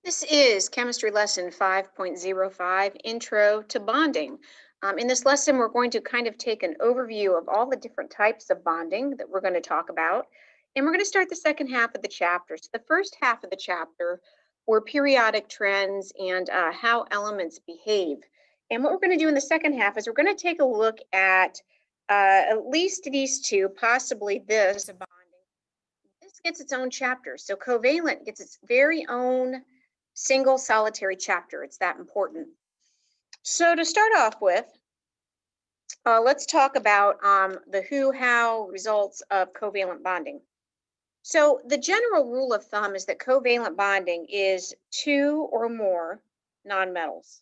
This is chemistry lesson 5.05, Intro to Bonding. In this lesson, we're going to kind of take an overview of all the different types of bonding that we're going to talk about. And we're going to start the second half of the chapter. So the first half of the chapter were periodic trends and how elements behave. And what we're going to do in the second half is we're going to take a look at least these two, possibly this bonding. This gets its own chapter. So covalent gets its very own single solitary chapter. It's that important. So to start off with, let's talk about the who, how results of covalent bonding. So the general rule of thumb is that covalent bonding is two or more nonmetals.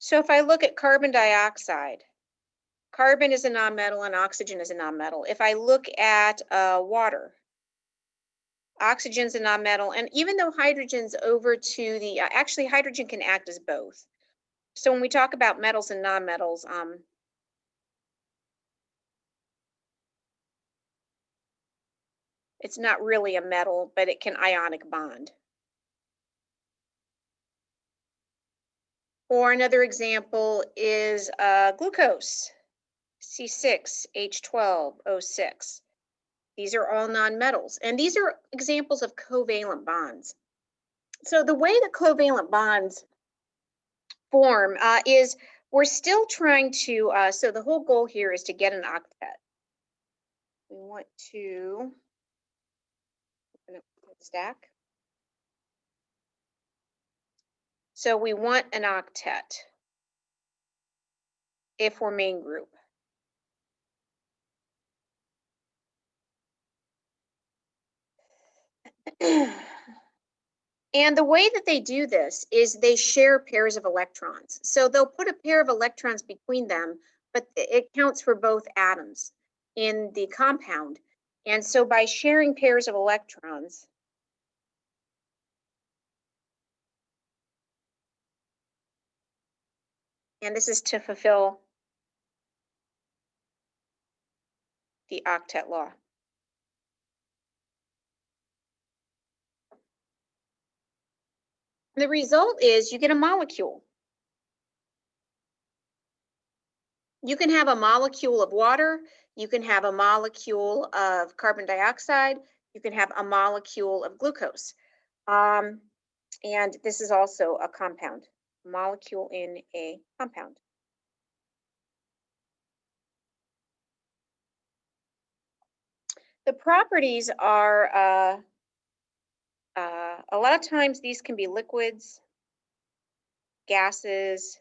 So if I look at carbon dioxide, carbon is a nonmetal and oxygen is a nonmetal. If I look at water, oxygen's a nonmetal, and even though hydrogen's over to the, actually hydrogen can act as both. So when we talk about metals and nonmetals, it's not really a metal, but it can ionic bond. Or another example is glucose, C6H12O6. These are all nonmetals, and these are examples of covalent bonds. So the way that covalent bonds form is we're still trying to, so the whole goal here is to get an octet. We want to stack. So we want an octet if we're main group. And the way that they do this is they share pairs of electrons. So they'll put a pair of electrons between them, but it counts for both atoms in the compound. And so by sharing pairs of electrons, and this is to fulfill the octet law. The result is you get a molecule. You can have a molecule of water, you can have a molecule of carbon dioxide, you can have a molecule of glucose. And this is also a compound, molecule in a compound. The properties are, a lot of times these can be liquids, gases,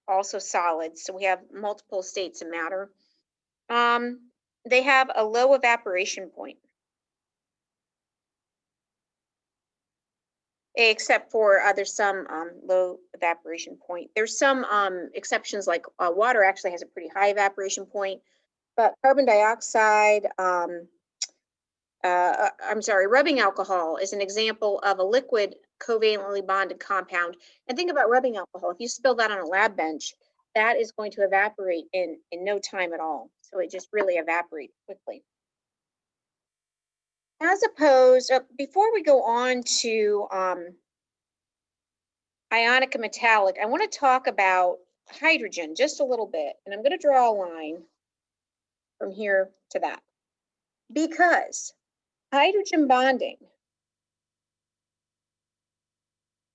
also solids. So we have multiple states of matter. They have a low evaporation point, except for there's some low evaporation point. There's some exceptions, like water actually has a pretty high evaporation point, but carbon dioxide, rubbing alcohol is an example of a liquid covalently bonded compound. And think about rubbing alcohol. If you spill that on a lab bench, that is going to evaporate in no time at all. So it just really evaporates quickly. As opposed, before we go on to ionic and metallic, I want to talk about hydrogen just a little bit. And I'm going to draw a line from here to that. Because hydrogen bonding,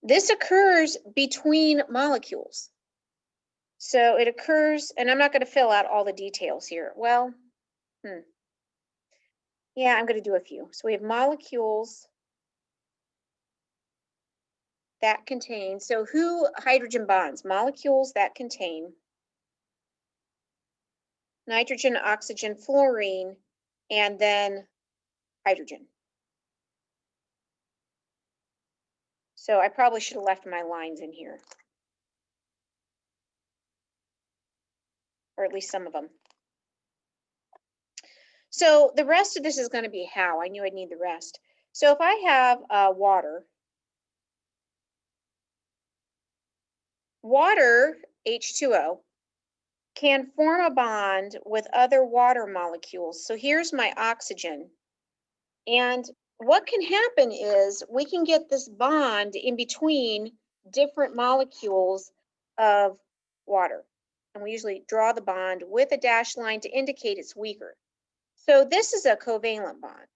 this occurs between molecules. So it occurs, and I'm not going to fill out all the details here. Well, yeah, I'm going to do a few. So we have molecules that contain, so who hydrogen bonds? Molecules that contain nitrogen, oxygen, fluorine, and then hydrogen. So I probably should have left my lines in here, or at least some of them. So the rest of this is going to be how. I knew I'd need the rest. So if I have water, H2O, can form a bond with other water molecules. So here's my oxygen. And what can happen is we can get this bond in between different molecules of water. And we usually draw the bond with a dashed line to indicate it's weaker. So this is a covalent bond.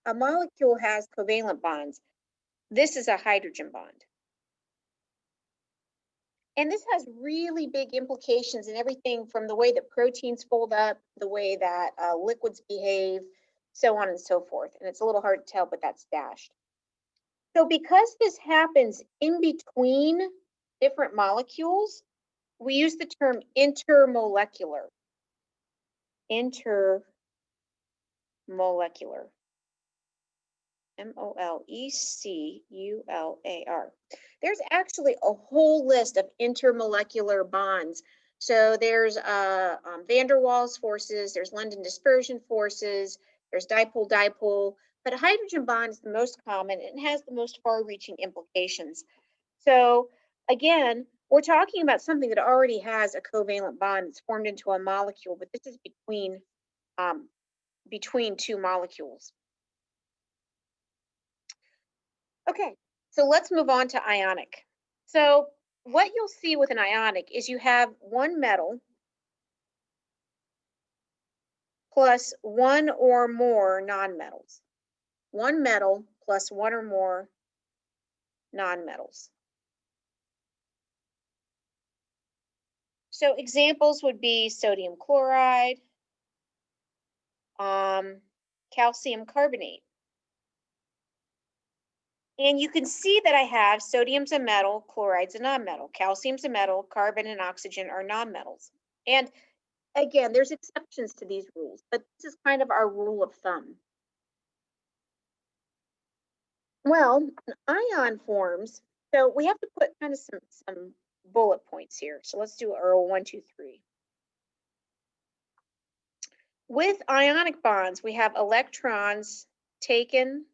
A molecule has covalent bonds. This is a hydrogen bond. And this has really big implications in everything from the way that proteins fold up, the way that liquids behave, so on and so forth. And it's a little hard to tell, but that's dashed. So because this happens in between different molecules, we use the term intermolecular. Intermolecular. Molecular. There's actually a whole list of intermolecular bonds. So there's van der Waals forces, there's London dispersion forces, there's dipole-dipole, but a hydrogen bond is the most common and has the most far-reaching implications. So again, we're talking about something that already has a covalent bond. It's formed into a molecule, but this is between two molecules. Okay, so let's move on to ionic. So what you'll see with an ionic is you have one metal plus one or more nonmetals. One metal plus one or more nonmetals. So examples would be sodium chloride, calcium carbonate. And you can see that I have sodium's a metal, chloride's a nonmetal, calcium's a metal, carbon and oxygen are nonmetals. And again, there's exceptions to these rules, but this is kind of our rule of thumb. Well, an ion forms, so we have to put kind of some bullet points here. So let's do our 1, 2, 3. With ionic bonds, we have electrons taken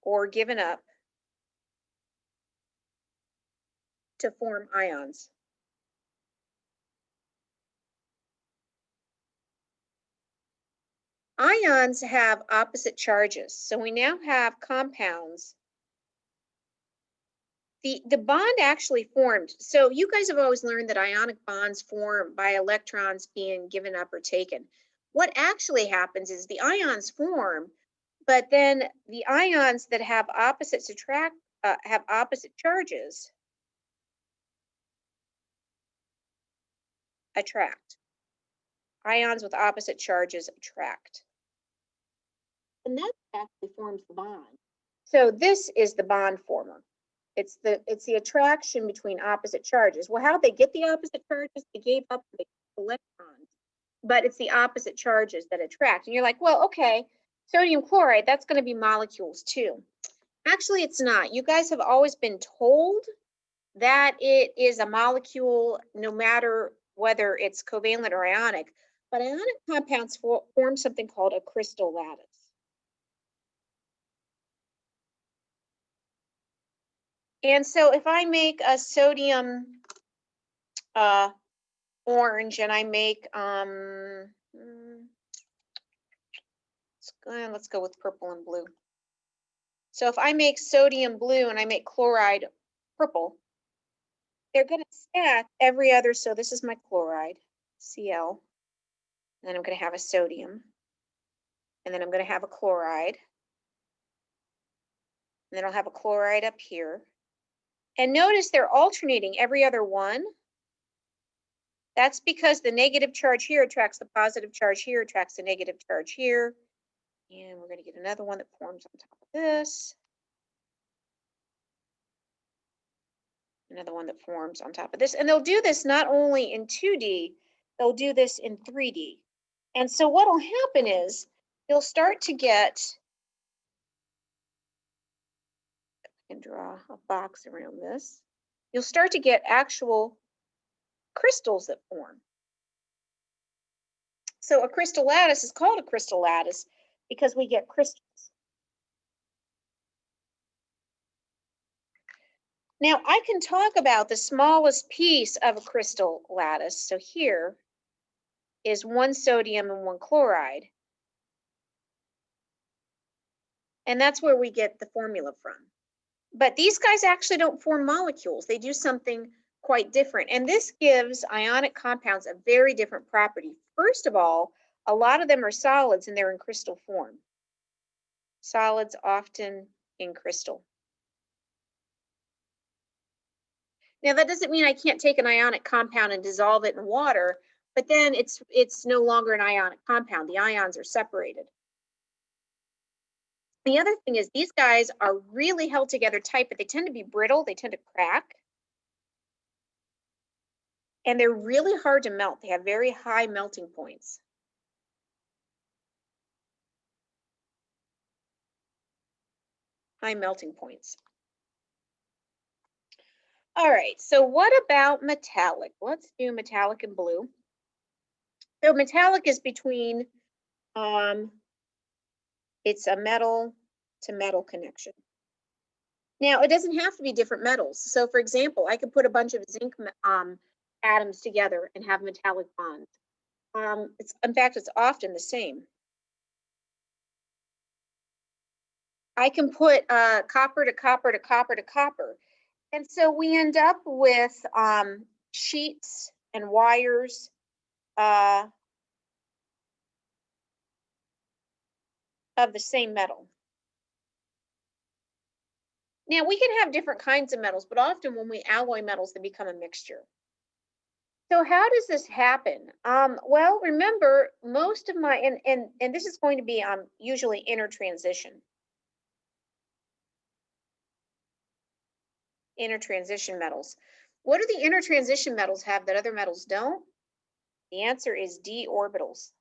or given up to form ions. Ions have opposite charges, so we now have compounds. The bond actually formed. So you guys have always learned that ionic bonds form by electrons being given up or taken. What actually happens is the ions form, but then the ions that have opposite charges attract. Ions with opposite charges attract. And that actually forms the bond. So this is the bond former. It's the attraction between opposite charges. Well, how'd they get the opposite charges? They gave up the electrons, but it's the opposite charges that attract. And you're like, well, okay, sodium chloride, that's going to be molecules too. Actually, it's not. You guys have always been told that it is a molecule no matter whether it's covalent or ionic, but ionic compounds form something called a crystal lattice. And so if I make a sodium orange and I make, let's go with purple and blue. So if I make sodium blue and I make chloride purple, they're going to stack every other, so this is my chloride, Cl, and then I'm going to have a sodium, and then I'm going to have a chloride, and then I'll have a chloride up here. And notice they're alternating every other one. That's because the negative charge here attracts the positive charge here, attracts the negative charge here. And we're going to get another one that forms on top of this. Another one that forms on top of this. And they'll do this not only in 2D, they'll do this in 3D. And so what will happen is you'll start to get, I can draw a box around this. You'll start to get actual crystals that form. So a crystal lattice is called a crystal lattice because we get crystals. Now I can talk about the smallest piece of a crystal lattice. So here is 1 sodium and 1 chloride. And that's where we get the formula from. But these guys actually don't form molecules. They do something quite different. And this gives ionic compounds a very different property. First of all, a lot of them are solids and they're in crystal form. Solids often in crystal. Now that doesn't mean I can't take an ionic compound and dissolve it in water, but then it's no longer an ionic compound. The ions are separated. The other thing is these guys are really held together tight, but they tend to be brittle. They tend to crack. And they're really hard to melt. They have very high melting points. High melting points. All right, so what about metallic? Let's do metallic and blue. So metallic is between, it's a metal to metal connection. Now, it doesn't have to be different metals. So for example, I could put a bunch of zinc atoms together and have metallic bonds. In fact, it's often the same. I can put copper to copper to copper to copper. And so we end up with sheets and wires of the same metal. Now we can have different kinds of metals, but often when we alloy metals, they become a mixture. So how does this happen? Well, remember most of my, and this is going to be usually inner transition. Inner transition metals. What do the inner transition metals have that other metals don't? The answer is d orbitals.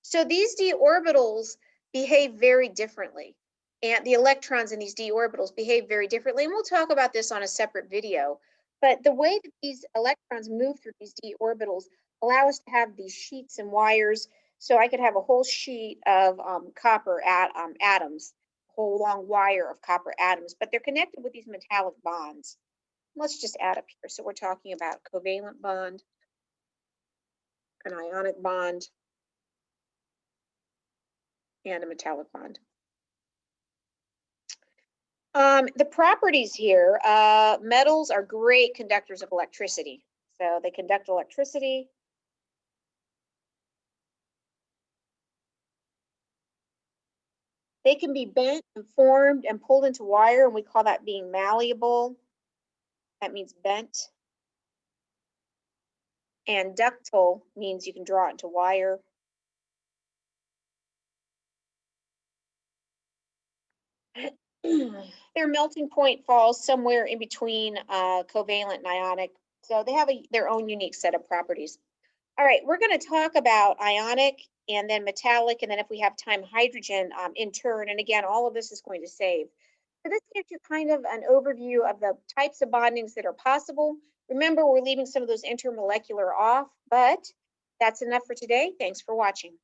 So these d orbitals behave very differently. And the electrons in these d orbitals behave very differently. And we'll talk about this on a separate video. But the way that these electrons move through these d orbitals allow us to have these sheets and wires. So I could have a whole sheet of copper atoms, a whole long wire of copper atoms, but they're connected with these metallic bonds. Let's just add up here. So we're talking about a covalent bond, an ionic bond, and a metallic bond. The properties here, metals are great conductors of electricity. So they conduct electricity. They can be bent and formed and pulled into wire, and we call that being malleable. That means bent. And ductile means you can draw it into wire. Their melting point falls somewhere in between covalent and ionic. So they have their own unique set of properties. All right, we're going to talk about ionic and then metallic, and then if we have time, hydrogen in turn. And again, all of this is going to save. So this gives you kind of an overview of the types of bondings that are possible. Remember, we're leaving some of those intermolecular off, but that's enough for today. Thanks for watching.